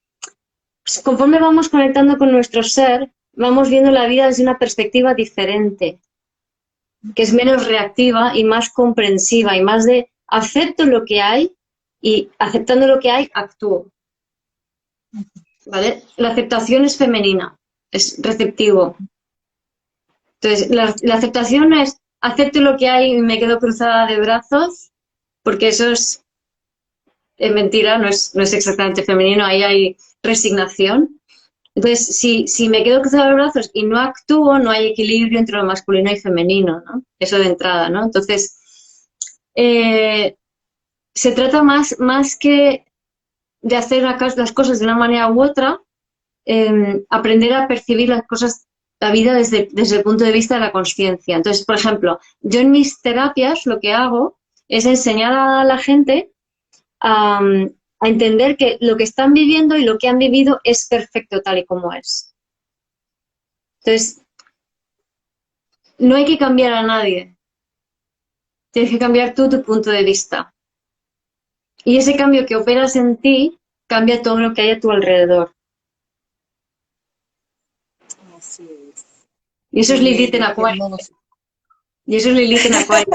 pues, conforme vamos conectando con nuestro ser, vamos viendo la vida desde una perspectiva diferente, que es menos reactiva y más comprensiva y más de acepto lo que hay y aceptando lo que hay, actúo. ¿Vale? La aceptación es femenina, es receptivo. Entonces, la aceptación es acepto lo que hay y me quedo cruzada de brazos, porque eso es mentira, no es exactamente femenino, ahí hay resignación. Entonces, si me quedo cruzada de brazos y no actúo, no hay equilibrio entre lo masculino y femenino, ¿no? Eso de entrada, ¿no? Entonces, se trata más que de hacer las cosas de una manera u otra, aprender a percibir las cosas la vida desde el punto de vista de la conciencia. Entonces, por ejemplo, yo en mis terapias lo que hago es enseñar a la gente a, a entender que lo que están viviendo y lo que han vivido es perfecto tal y como es. Entonces, no hay que cambiar a nadie. Tienes que cambiar tú tu punto de vista. Y ese cambio que operas en ti cambia todo lo que hay a tu alrededor. Así es. Y eso Qué es Lilith en bello, qué Acuario. hermoso. Y eso es Lilith en Acuario.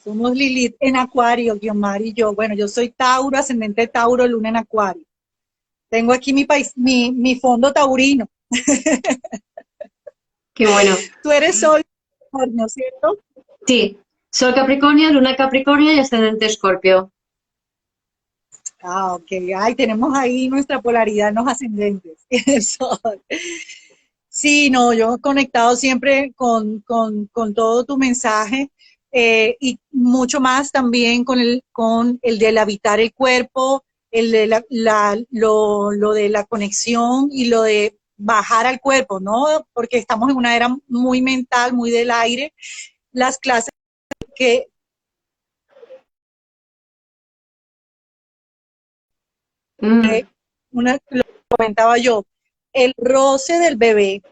Somos Lilith en Acuario, Guiomar y yo. Bueno, yo soy Tauro, ascendente Tauro, luna en Acuario. Tengo aquí mi fondo taurino. Qué bueno. Tú eres Sol, ¿no es cierto? Sí, Sol Capricornio, Luna Capricornio y ascendente Escorpio. Ah, ok. Ay, tenemos ahí nuestra polaridad en los ascendentes. Sol. Sí, no, yo he conectado siempre con todo tu mensaje y mucho más también con el del habitar el cuerpo, el de lo de la conexión y lo de bajar al cuerpo, ¿no? Porque estamos en una era muy mental, muy del aire. Las clases que Mm, lo comentaba yo, el roce del bebé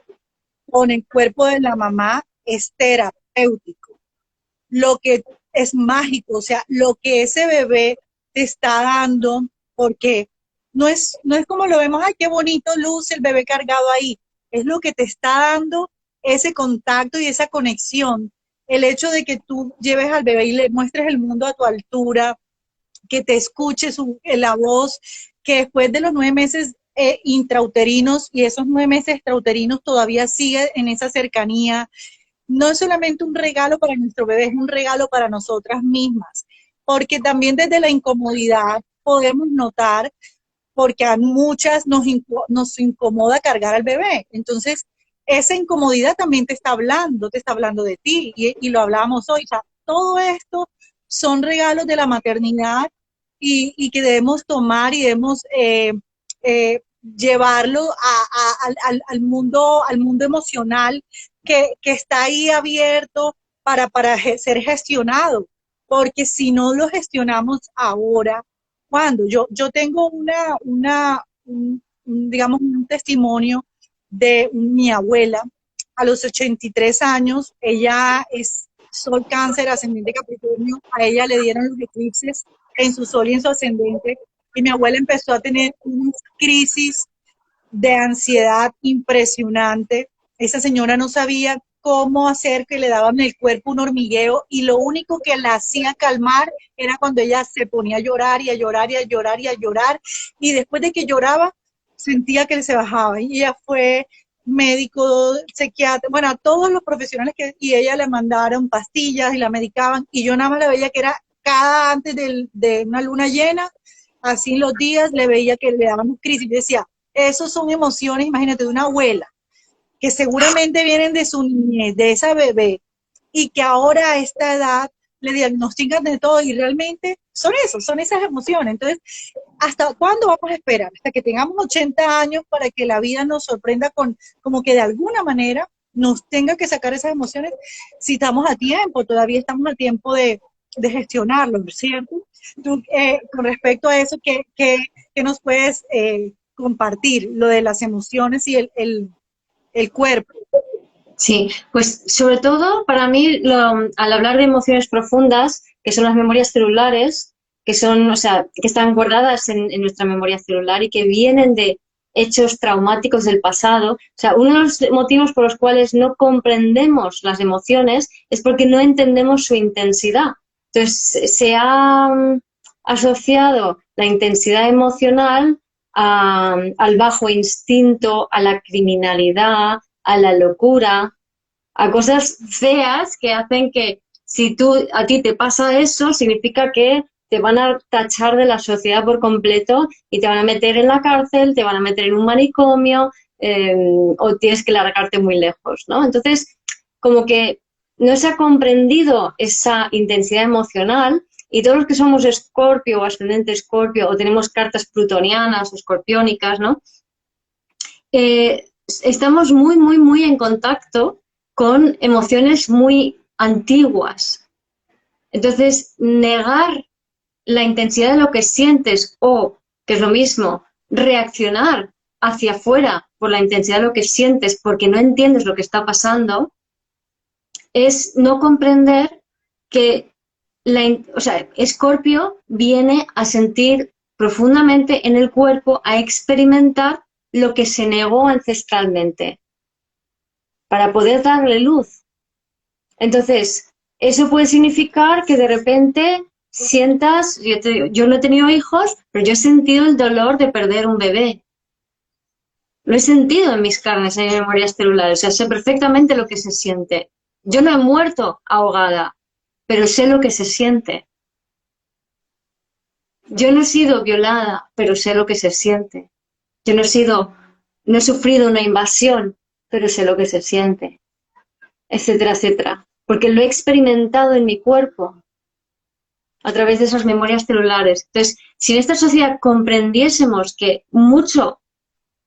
con el cuerpo de la mamá es terapéutico. Lo que es mágico, o sea, lo que ese bebé te está dando, porque no es como lo vemos, ay, qué bonito luce el bebé cargado ahí, es lo que te está dando ese contacto y esa conexión, el hecho de que tú lleves al bebé y le muestres el mundo a tu altura, que te escuche la voz, que después de los 9 meses intrauterinos y esos 9 meses extrauterinos todavía sigue en esa cercanía, no es solamente un regalo para nuestro bebé, es un regalo para nosotras mismas, porque también desde la incomodidad podemos notar, porque a muchas nos incomoda cargar al bebé, entonces esa incomodidad también te está hablando de ti, y lo hablábamos hoy, o sea, todo esto son regalos de la maternidad y que debemos tomar y debemos llevarlo al mundo emocional que está ahí abierto para ser gestionado, porque si no lo gestionamos ahora, ¿cuándo? Yo tengo digamos, un testimonio de mi abuela a los 83 años, ella es Sol Cáncer, ascendente Capricornio, a ella le dieron los eclipses en su Sol y en su ascendente, y mi abuela empezó a tener unas crisis de ansiedad impresionante. Esa señora no sabía cómo hacer, que le daban el cuerpo un hormigueo y lo único que la hacía calmar era cuando ella se ponía a llorar y a llorar y a llorar y a llorar, y después de que lloraba sentía que se bajaba, y ella fue médico, psiquiatra, bueno, a todos los profesionales y ella le mandaron pastillas y la medicaban, y yo nada más la veía que era cada antes de una luna llena, así los días le veía que le daban crisis, y decía, esos son emociones, imagínate, de una abuela, que seguramente vienen de su niñez, de esa bebé, y que ahora a esta edad le diagnostican de todo, y realmente son eso, son esas emociones. Entonces, ¿hasta cuándo vamos a esperar? Hasta que tengamos 80 años para que la vida nos sorprenda como que de alguna manera nos tenga que sacar esas emociones, si estamos a tiempo, todavía estamos a tiempo de gestionarlo, ¿cierto? Tú, con respecto a eso, ¿qué nos puedes compartir? Lo de las emociones y el cuerpo. sí, pues sobre todo para mí, al hablar de emociones profundas, que son las memorias celulares, que son, o sea, que están guardadas en nuestra memoria celular y que vienen de hechos traumáticos del pasado. O sea, uno de los motivos por los cuales no comprendemos las emociones es porque no entendemos su intensidad. Entonces, se ha asociado la intensidad emocional al bajo instinto, a la criminalidad, a la locura, a cosas feas que hacen que si a ti te pasa eso, significa que te van a tachar de la sociedad por completo y te van a meter en la cárcel, te van a meter en un manicomio o tienes que largarte muy lejos, ¿no? Entonces, como que no se ha comprendido esa intensidad emocional y todos los que somos Escorpio o ascendente Escorpio o tenemos cartas plutonianas o escorpiónicas, ¿no? estamos muy, muy, muy en contacto con emociones muy antiguas. Entonces, negar la intensidad de lo que sientes o, que es lo mismo, reaccionar hacia afuera por la intensidad de lo que sientes porque no entiendes lo que está pasando, es no comprender que o sea, Escorpio viene a sentir profundamente en el cuerpo, a experimentar lo que se negó ancestralmente para poder darle luz. Entonces, eso puede significar que de repente sientas, yo no he tenido hijos, pero yo he sentido el dolor de perder un bebé. Lo he sentido en mis carnes, en mis memorias celulares, o sea, sé perfectamente lo que se siente. Yo no he muerto ahogada, pero sé lo que se siente. Yo no he sido violada, pero sé lo que se siente. Yo no he sufrido una invasión, pero sé lo que se siente, etcétera, etcétera. Porque lo he experimentado en mi cuerpo a través de esas memorias celulares. Entonces, si en esta sociedad comprendiésemos que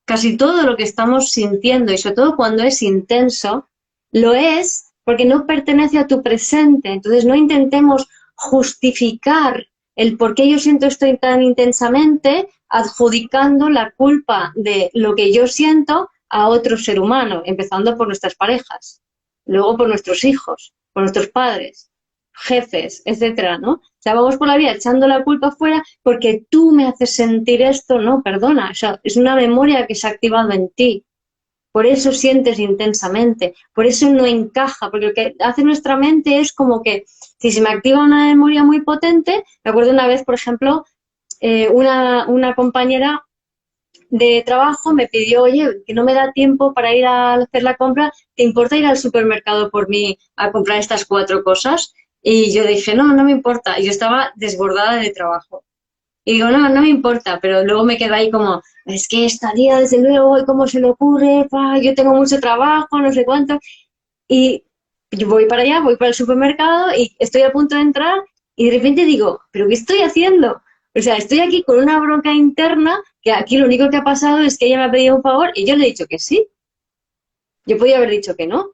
casi todo lo que estamos sintiendo, y sobre todo cuando es intenso, lo es porque no pertenece a tu presente. Entonces, no intentemos justificar el por qué yo siento esto tan intensamente, adjudicando la culpa de lo que yo siento a otro ser humano, empezando por nuestras parejas, luego por nuestros hijos, por nuestros padres, jefes, etcétera, ¿no? O sea, vamos por la vida echando la culpa afuera porque tú me haces sentir esto, no, perdona, o sea, es una memoria que se ha activado en ti. Por eso sientes intensamente, por eso no encaja, porque lo que hace nuestra mente es como que si se me activa una memoria muy potente, me acuerdo una vez, por ejemplo, una compañera de trabajo me pidió, oye, que no me da tiempo para ir a hacer la compra, ¿te importa ir al supermercado por mí a comprar estas 4 cosas? Y yo dije, no, no me importa. Y yo estaba desbordada de trabajo. Y digo, no, no me importa, pero luego me quedo ahí como, es que esta día, desde luego, ¿y cómo se le ocurre? Yo tengo mucho trabajo, no sé cuánto. Y yo voy para allá, voy para el supermercado y estoy a punto de entrar y de repente digo, ¿pero qué estoy haciendo? O sea, estoy aquí con una bronca interna que aquí lo único que ha pasado es que ella me ha pedido un favor y yo le he dicho que sí. Yo podía haber dicho que no.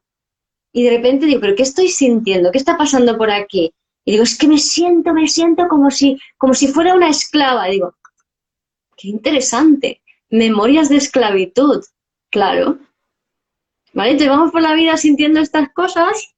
Y de repente digo, ¿pero qué estoy sintiendo? ¿Qué está pasando por aquí? Y digo, es que me siento como si fuera una esclava. Y digo, qué interesante. Memorias de esclavitud. Claro. ¿Vale? Entonces vamos por la vida sintiendo estas cosas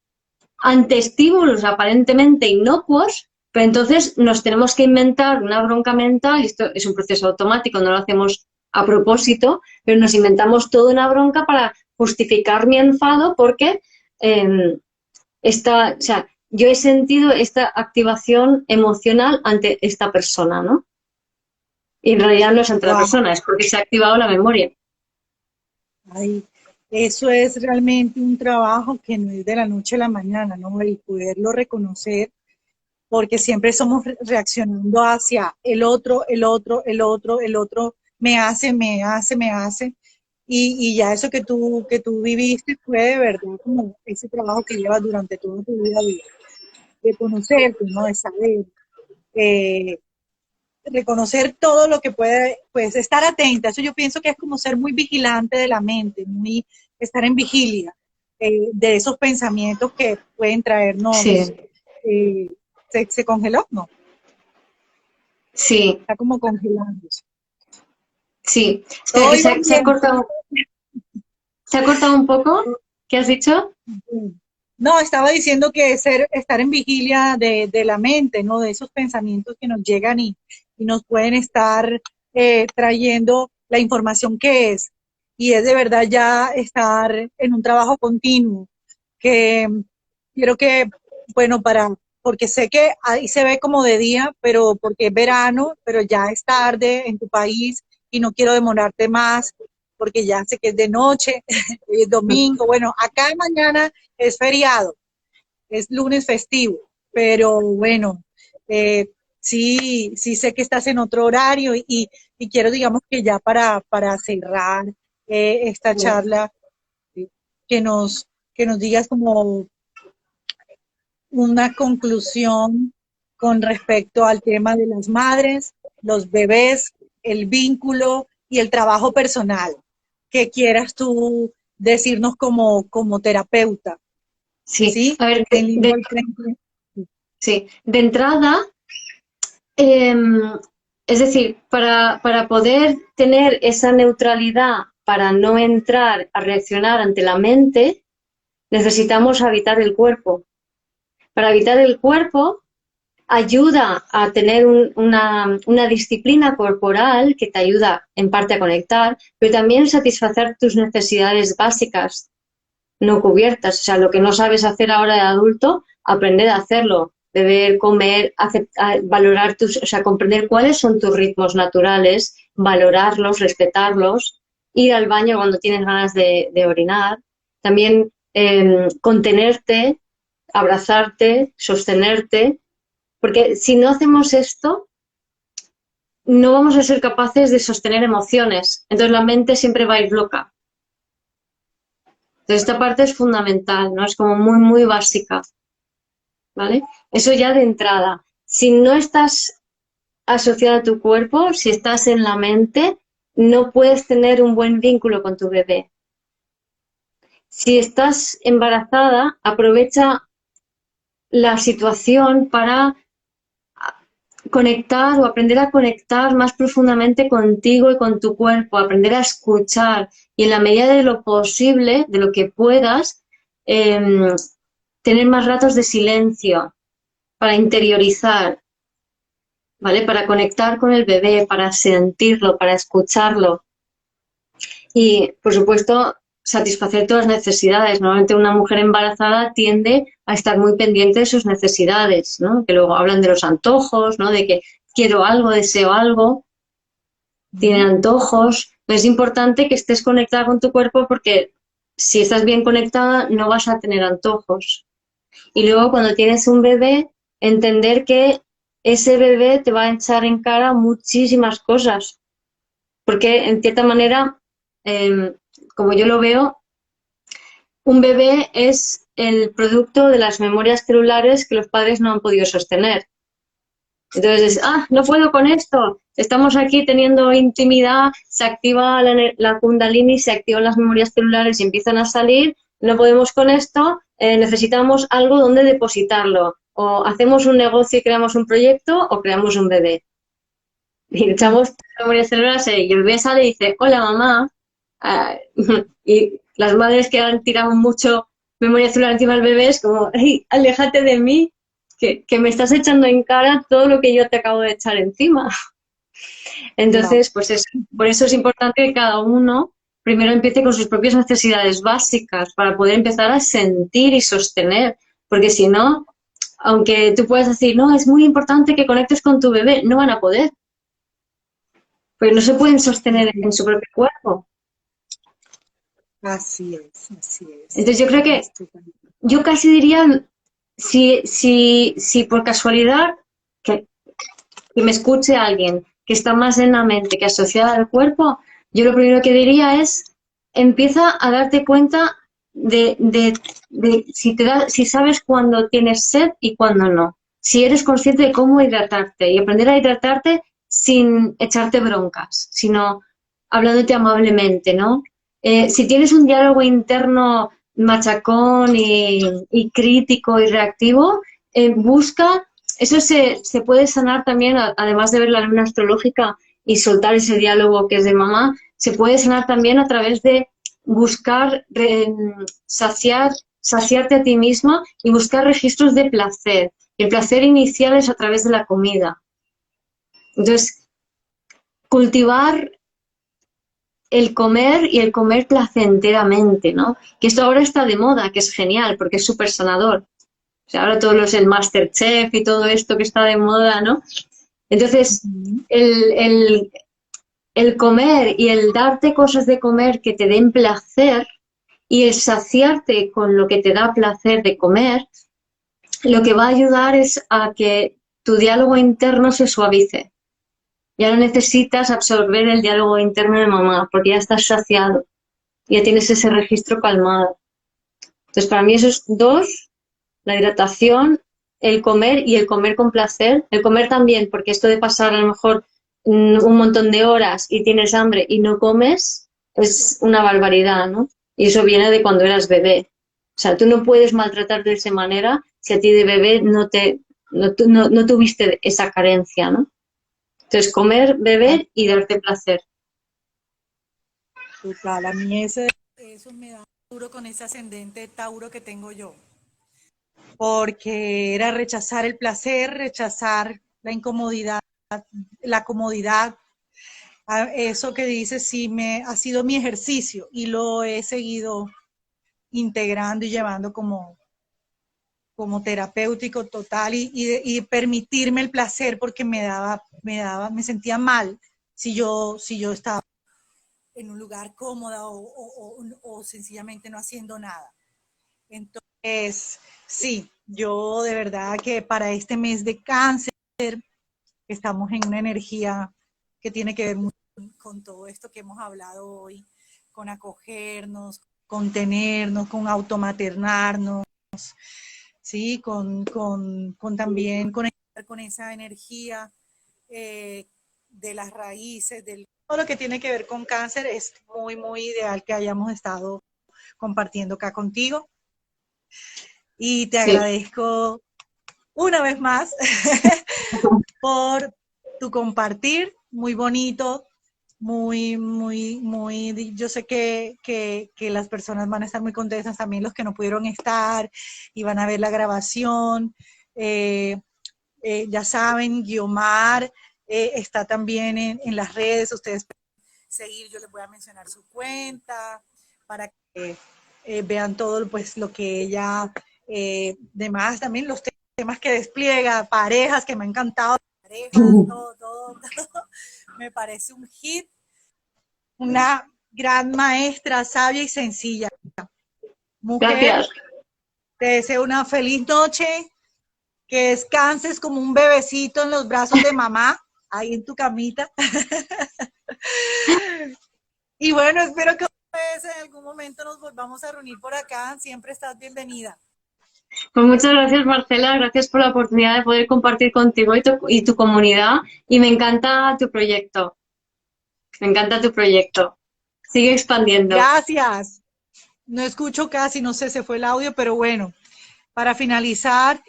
ante estímulos aparentemente inocuos, pero entonces nos tenemos que inventar una bronca mental, y esto es un proceso automático, no lo hacemos a propósito, pero nos inventamos toda una bronca para justificar mi enfado porque o sea, yo he sentido esta activación emocional ante esta persona, ¿no? Y en realidad no es ante la Wow. persona, es porque se ha activado la memoria. Ay, eso es realmente un trabajo que no es de la noche a la mañana, ¿no? El poderlo reconocer, porque siempre somos reaccionando hacia el otro, el otro, el otro, el otro, me hace, me hace, me hace. Y ya eso que tú viviste fue de verdad como ese trabajo que llevas durante toda tu vida de conocerte, ¿no? De saber, eh, reconocer todo lo que puede, pues estar atenta. Eso yo pienso que es como ser muy vigilante de la mente, muy estar en vigilia de esos pensamientos que pueden traernos. Sí, eh, ¿se congeló? No, sí, está como congelándose. sí. Espera, Todo que iba se ha bien. cortado. ¿Se ha cortado un poco? ¿Qué has dicho? No, estaba diciendo que estar en vigilia de la mente, ¿no? De esos pensamientos que nos llegan y nos pueden estar trayendo la información que es. Y es de verdad ya estar en un trabajo continuo, que quiero que, bueno, porque sé que ahí se ve como de día, pero porque es verano, pero ya es tarde en tu país y no quiero demorarte más, porque ya sé que es de noche, hoy es domingo, bueno, acá mañana es feriado, es lunes festivo, pero bueno, sí, sí sé que estás en otro horario y quiero, digamos que ya para cerrar esta charla, eh, que nos digas como una conclusión con respecto al tema de las madres, los bebés, el vínculo y el trabajo personal. que quieras tú decirnos como terapeuta. Sí, ¿Sí? a ver, En línea al frente. sí, de entrada, es decir, para poder tener esa neutralidad, para no entrar a reaccionar ante la mente, necesitamos habitar el cuerpo. Para habitar el cuerpo, ayuda a tener una disciplina corporal que te ayuda en parte a conectar, pero también satisfacer tus necesidades básicas no cubiertas. O sea, lo que no sabes hacer ahora de adulto, aprender a hacerlo. Beber, comer, valorar o sea, comprender cuáles son tus ritmos naturales, valorarlos, respetarlos, ir al baño cuando tienes ganas de orinar, también contenerte, abrazarte, sostenerte, porque si no hacemos esto, no vamos a ser capaces de sostener emociones. Entonces la mente siempre va a ir loca. Entonces esta parte es fundamental, ¿no? Es como muy, muy básica, ¿vale? Eso ya de entrada. Si no estás asociada a tu cuerpo, si estás en la mente, no puedes tener un buen vínculo con tu bebé. Si estás embarazada, aprovecha la situación para conectar o aprender a conectar más profundamente contigo y con tu cuerpo, aprender a escuchar y en la medida de lo posible, de lo que puedas, tener más ratos de silencio para interiorizar, ¿vale? Para conectar con el bebé, para sentirlo, para escucharlo y, por supuesto, satisfacer todas las necesidades. Normalmente una mujer embarazada tiende a estar muy pendiente de sus necesidades, ¿no? Que luego hablan de los antojos, ¿no? De que quiero algo, deseo algo, tienen antojos. Es importante que estés conectada con tu cuerpo porque si estás bien conectada no vas a tener antojos. Y luego cuando tienes un bebé, entender que ese bebé te va a echar en cara muchísimas cosas. Porque en cierta manera, como yo lo veo, un bebé es el producto de las memorias celulares que los padres no han podido sostener. Entonces, no puedo con esto, estamos aquí teniendo intimidad, se activa la Kundalini, se activan las memorias celulares y empiezan a salir, no podemos con esto, necesitamos algo donde depositarlo. O hacemos un negocio y creamos un proyecto o creamos un bebé. Y echamos las memorias celulares y el bebé sale y dice, hola mamá. Y las madres que han tirado mucho memoria celular encima del bebé es como, hey, aléjate de mí, que me estás echando en cara todo lo que yo te acabo de echar encima. Entonces, pues por eso es importante que cada uno primero empiece con sus propias necesidades básicas para poder empezar a sentir y sostener, porque si no, aunque tú puedas decir, no, es muy importante que conectes con tu bebé, no van a poder, porque no se pueden sostener en su propio cuerpo. Así es, así es. Entonces yo creo que, yo casi diría, si por casualidad que me escuche alguien que está más en la mente que asociada al cuerpo, yo lo primero que diría es, empieza a darte cuenta de si sabes cuándo tienes sed y cuándo no. Si eres consciente de cómo hidratarte y aprender a hidratarte sin echarte broncas, sino hablándote amablemente, ¿no? Si tienes un diálogo interno machacón y crítico y reactivo, busca, eso se puede sanar también, además de ver la luna astrológica y soltar ese diálogo que es de mamá, se puede sanar también a través de buscar saciarte a ti misma y buscar registros de placer. El placer inicial es a través de la comida. Entonces, cultivar el comer y el comer placenteramente, ¿no? Que esto ahora está de moda, que es genial, porque es súper sanador. O sea, ahora todos el Masterchef y todo esto que está de moda, ¿no? Entonces, el comer y el darte cosas de comer que te den placer y el saciarte con lo que te da placer de comer, lo que va a ayudar es a que tu diálogo interno se suavice. Ya no necesitas absorber el diálogo interno de mamá, porque ya estás saciado, ya tienes ese registro calmado. Entonces, para mí esos dos, la hidratación, el comer y el comer con placer. El comer también, porque esto de pasar a lo mejor un montón de horas y tienes hambre y no comes, es una barbaridad, ¿no? Y eso viene de cuando eras bebé. O sea, tú no puedes maltratar de esa manera si a ti de bebé no tuviste esa carencia, ¿no? Entonces, comer, beber y darte placer. Total, a mí eso me da duro con ese ascendente Tauro que tengo yo, porque era rechazar el placer, rechazar la incomodidad, la comodidad. Eso que dices sí me ha sido mi ejercicio y lo he seguido integrando y llevando como terapéutico total y permitirme el placer porque me sentía mal si yo estaba en un lugar cómoda o sencillamente no haciendo nada. Entonces, sí, yo de verdad que para este mes de cáncer estamos en una energía que tiene que ver mucho con todo esto que hemos hablado hoy, con acogernos, contenernos, con automaternarnos, ¿sí? Con también conectar con esa energía de las raíces, todo lo que tiene que ver con cáncer es muy, muy ideal que hayamos estado compartiendo acá contigo. Y te Sí. agradezco una vez más por tu compartir, muy bonito, muy, muy, muy, yo sé que las personas van a estar muy contentas, también los que no pudieron estar y van a ver la grabación. Ya saben, Guiomar está también en las redes, ustedes pueden seguir, yo les voy a mencionar su cuenta para que vean todo pues lo que ella, demás también los temas que despliega, parejas que me ha encantado, parejas, todo, me parece un hit, una gran maestra, sabia y sencilla. Mujer, Gracias. te deseo una feliz noche, que descanses como un bebecito en los brazos de mamá, ahí en tu camita. Y bueno, espero que en algún momento nos volvamos a reunir por acá. Siempre estás bienvenida. Pues muchas gracias, Marcela. Gracias por la oportunidad de poder compartir contigo y tu comunidad. Y me encanta tu proyecto. Me encanta tu proyecto. Sigue expandiendo. Gracias. No escucho casi, no sé, se fue el audio, pero bueno, para finalizar,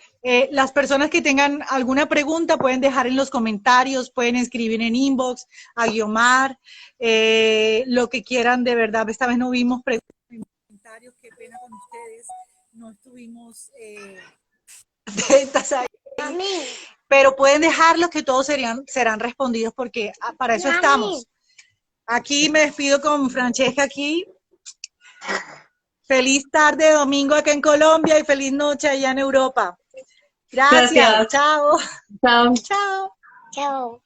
las personas que tengan alguna pregunta pueden dejar en los comentarios, pueden escribir en inbox a Guiomar, lo que quieran, de verdad. Esta vez no vimos comentarios, qué pena con ustedes, no estuvimos atentas ahí, pero pueden dejarlos que todos serán respondidos porque para eso estamos. Aquí me despido con Francesca aquí. Feliz tarde domingo acá en Colombia y feliz noche allá en Europa. Gracias. Gracias. Chao. Chao. Chao. Chao.